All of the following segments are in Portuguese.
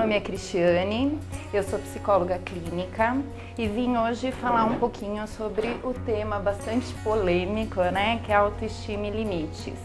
nome é Cristiane, eu sou psicóloga clínica e vim hoje falar um pouquinho sobre o tema bastante polêmico, né, que é autoestima e limites.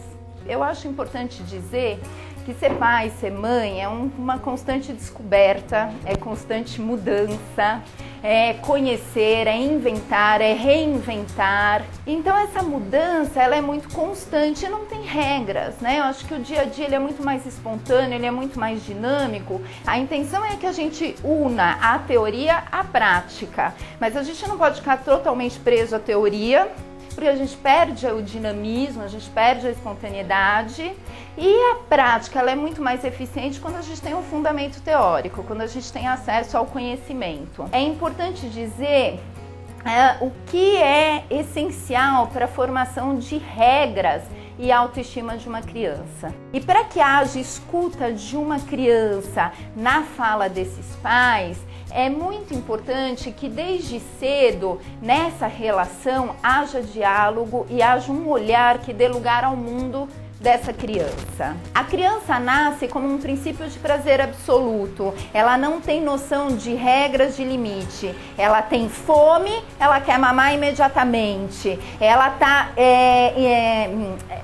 Eu acho importante dizer que ser pai, ser mãe é uma constante descoberta, é constante mudança, é conhecer, é inventar, é reinventar. Então essa mudança, ela é muito constante, não tem regras, né? Eu acho que o dia a dia ele é muito mais espontâneo, ele é muito mais dinâmico. A intenção é que a gente una a teoria à prática, mas a gente não pode ficar totalmente preso à teoria, porque a gente perde o dinamismo, a gente perde a espontaneidade e a prática ela é muito mais eficiente quando a gente tem um fundamento teórico, quando a gente tem acesso ao conhecimento. É importante dizer o que é essencial para a formação de regras e autoestima de uma criança. E para que haja escuta de uma criança na fala desses pais, é muito importante que desde cedo nessa relação haja diálogo e haja um olhar que dê lugar ao mundo dessa criança. A criança nasce como um princípio de prazer absoluto, ela não tem noção de regras de limite, ela tem fome, ela quer mamar imediatamente, ela está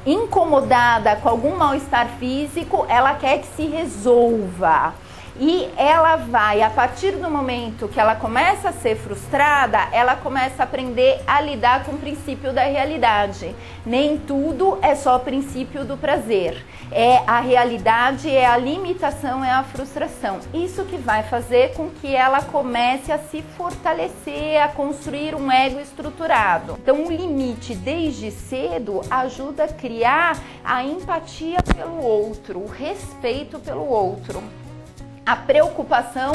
incomodada com algum mal-estar físico, ela quer que se resolva. E ela vai, a partir do momento que ela começa a ser frustrada, ela começa a aprender a lidar com o princípio da realidade. Nem tudo é só o princípio do prazer. É a realidade, é a limitação, é a frustração. Isso que vai fazer com que ela comece a se fortalecer, a construir um ego estruturado. Então, o limite desde cedo ajuda a criar a empatia pelo outro, o respeito pelo outro. A preocupação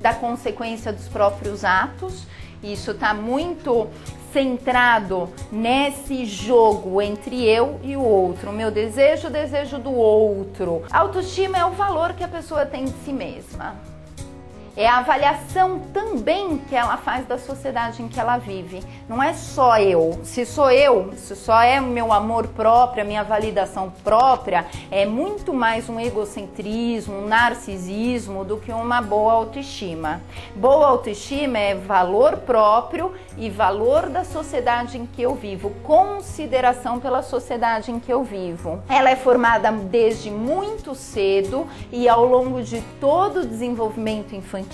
da consequência dos próprios atos, isso está muito centrado nesse jogo entre eu e o outro, o meu desejo, o desejo do outro. A autoestima é o valor que a pessoa tem de si mesma. É a avaliação também que ela faz da sociedade em que ela vive. Não é só eu. Se sou eu, se só é o meu amor próprio, a minha validação própria, é muito mais um egocentrismo, um narcisismo do que uma boa autoestima. Boa autoestima é valor próprio e valor da sociedade em que eu vivo, consideração pela sociedade em que eu vivo. Ela é formada desde muito cedo e ao longo de todo o desenvolvimento infantil,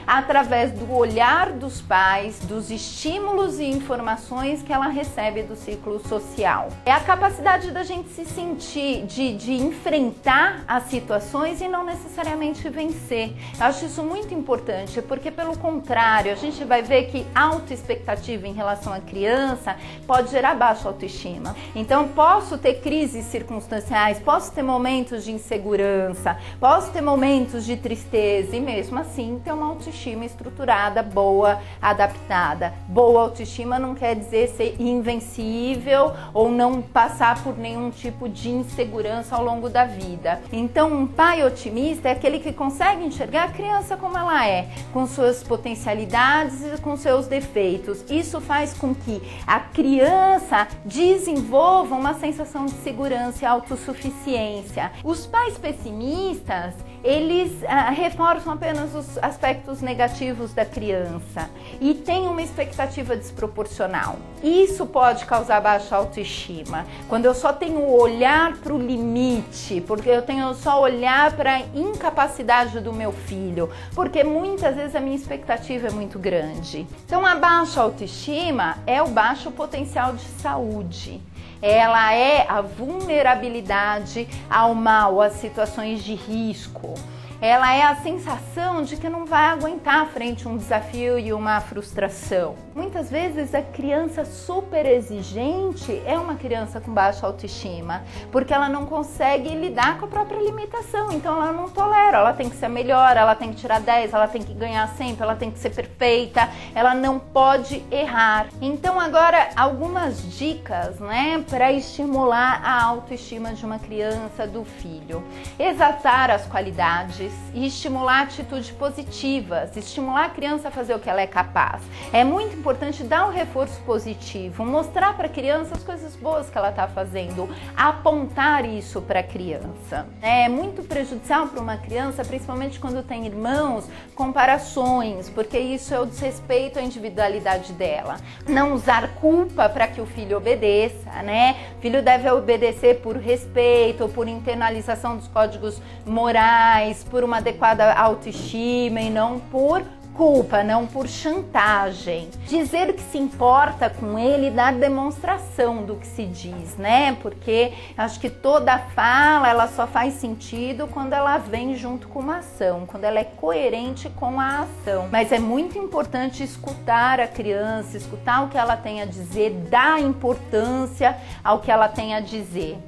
através do olhar dos pais, dos estímulos e informações que ela recebe do ciclo social. É a capacidade da gente se sentir, de enfrentar as situações e não necessariamente vencer. Eu acho isso muito importante, porque pelo contrário, a gente vai ver que alta expectativa em relação à criança pode gerar baixa autoestima. Então, posso ter crises circunstanciais, posso ter momentos de insegurança, posso ter momentos de tristeza e mesmo assim ter uma autoestima estruturada, boa, adaptada. Boa autoestima não quer dizer ser invencível ou não passar por nenhum tipo de insegurança ao longo da vida. Então, um pai otimista é aquele que consegue enxergar a criança como ela é, com suas potencialidades e com seus defeitos. Isso faz com que a criança desenvolva uma sensação de segurança e autossuficiência. Os pais pessimistas, eles reforçam apenas os aspectos negativos da criança e têm uma expectativa desproporcional. Isso pode causar baixa autoestima. Quando eu só tenho o olhar para o limite, porque eu tenho só olhar para a incapacidade do meu filho, porque muitas vezes a minha expectativa é muito grande. Então a baixa autoestima é o baixo potencial de saúde. Ela é a vulnerabilidade ao mal, às situações de risco. Ela é a sensação de que não vai aguentar frente a um desafio e uma frustração. Muitas vezes a criança super exigente é uma criança com baixa autoestima, porque ela não consegue lidar com a própria limitação, então ela não tolera, ela tem que ser melhor, ela tem que tirar 10, ela tem que ganhar sempre, ela tem que ser perfeita, ela não pode errar. Então agora algumas dicas, né, para estimular a autoestima de uma criança, do filho. Exaltar as qualidades, limites e estimular atitudes positivas, estimular a criança a fazer o que ela é capaz. É muito importante dar um reforço positivo, mostrar para a criança as coisas boas que ela está fazendo, apontar isso para a criança. É muito prejudicial para uma criança, principalmente quando tem irmãos, comparações, porque isso é o desrespeito à individualidade dela. Não usar culpa para que o filho obedeça, né? O filho deve obedecer por respeito, por internalização dos códigos morais, por uma adequada autoestima e não por culpa, não por chantagem. Dizer que se importa com ele, dar demonstração do que se diz, né? Porque acho que toda fala, ela só faz sentido quando ela vem junto com uma ação, quando ela é coerente com a ação. Mas é muito importante escutar a criança, escutar o que ela tem a dizer, dar importância ao que ela tem a dizer.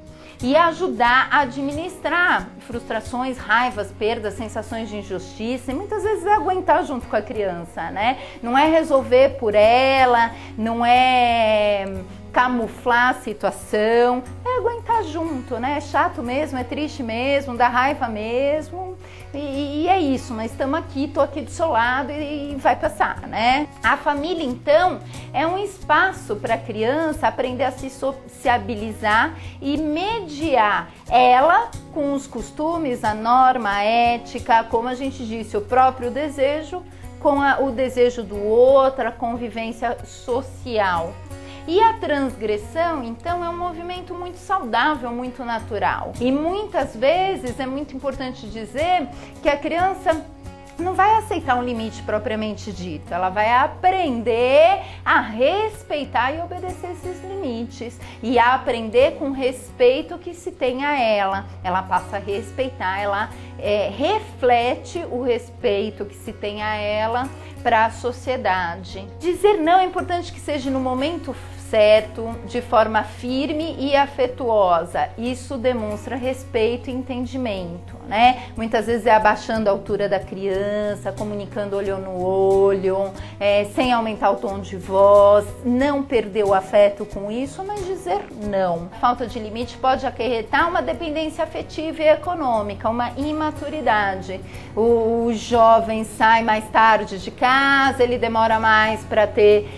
E ajudar a administrar frustrações, raivas, perdas, sensações de injustiça, e muitas vezes é aguentar junto com a criança, né? Não é resolver por ela, não é camuflar a situação, é aguentar junto, né? É chato mesmo, é triste mesmo, dá raiva mesmo, e é isso, mas estamos aqui, tô aqui do seu lado e vai passar, né? A família, então, é um espaço para a criança aprender a se sociabilizar e mediar ela com os costumes, a norma, a ética, como a gente disse, o próprio desejo com o desejo do outro, a convivência social. E a transgressão, então, é um movimento muito saudável, muito natural. E muitas vezes é muito importante dizer que a criança não vai aceitar um limite propriamente dito, ela vai aprender a respeitar e obedecer esses limites e a aprender com o respeito que se tem a ela. Ela passa a respeitar, ela reflete o respeito que se tem a ela para a sociedade. Dizer não é importante que seja no momento certo, de forma firme e afetuosa. Isso demonstra respeito e entendimento, né? Muitas vezes é abaixando a altura da criança, comunicando olho no olho, sem aumentar o tom de voz, não perder o afeto com isso, mas dizer não. Falta de limite pode acarretar uma dependência afetiva e econômica, uma imaturidade. O jovem sai mais tarde de casa, ele demora mais para ter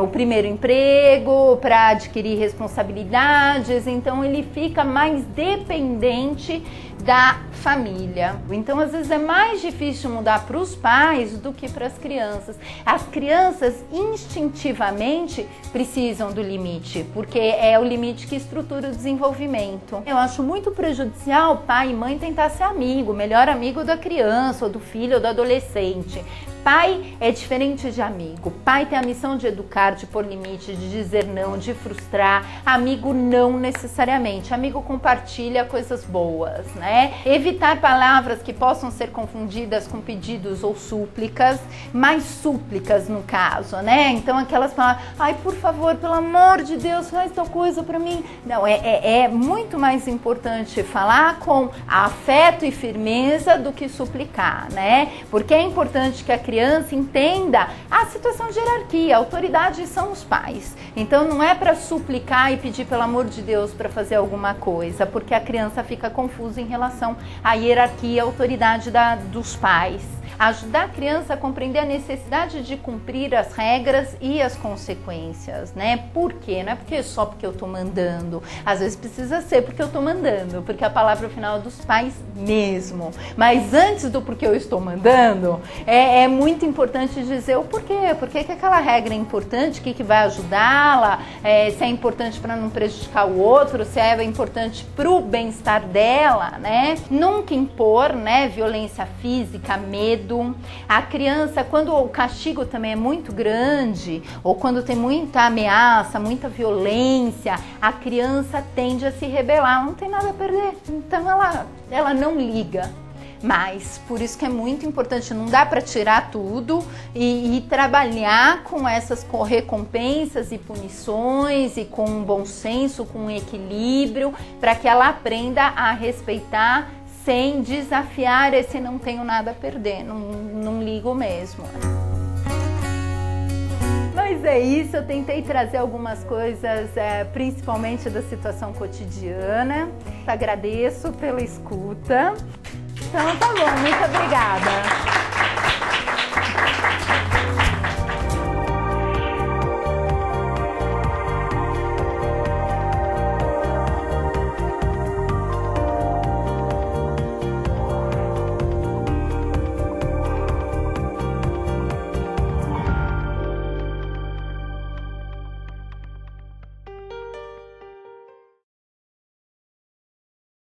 o primeiro emprego, para adquirir responsabilidades, então ele fica mais dependente da família. Então, às vezes é mais difícil mudar para os pais do que para as crianças. As crianças instintivamente precisam do limite, porque é o limite que estrutura o desenvolvimento. Eu acho muito prejudicial pai e mãe tentar ser amigo, melhor amigo da criança, ou do filho, ou do adolescente. Pai é diferente de amigo. Pai tem a missão de educar, de pôr limite, de dizer não, de frustrar. Amigo não necessariamente. Amigo compartilha coisas boas, né? Evitar palavras que possam ser confundidas com pedidos ou súplicas, mais súplicas no caso, né? Então aquelas palavras, ai, por favor, pelo amor de Deus, faz tal coisa pra mim. Não, é muito mais importante falar com afeto e firmeza do que suplicar, né? Porque é importante que a criança entenda a situação de hierarquia, a autoridade são os pais. Então não é para suplicar e pedir pelo amor de Deus para fazer alguma coisa, porque a criança fica confusa em relação à hierarquia e à autoridade dos pais. Ajudar a criança a compreender a necessidade de cumprir as regras e as consequências, né? Por quê? Não é porque só porque eu tô mandando. Às vezes precisa ser porque eu tô mandando, porque a palavra final é dos pais mesmo. Mas antes do porque eu estou mandando, é muito importante dizer o porquê. Por que aquela regra é importante, o que vai ajudá-la, se é importante para não prejudicar o outro, se é importante pro bem-estar dela, né? Nunca impor, né? Violência física, medo. A criança, quando o castigo também é muito grande, ou quando tem muita ameaça, muita violência, a criança tende a se rebelar, não tem nada a perder. Então ela não liga. Mas por isso que é muito importante, não dá para tirar tudo e trabalhar com essas recompensas e punições e com bom senso, com equilíbrio, para que ela aprenda a respeitar sem desafiar esse não tenho nada a perder, não ligo mesmo. Mas é isso, eu tentei trazer algumas coisas, principalmente da situação cotidiana. Agradeço pela escuta. Então tá bom, muito obrigada.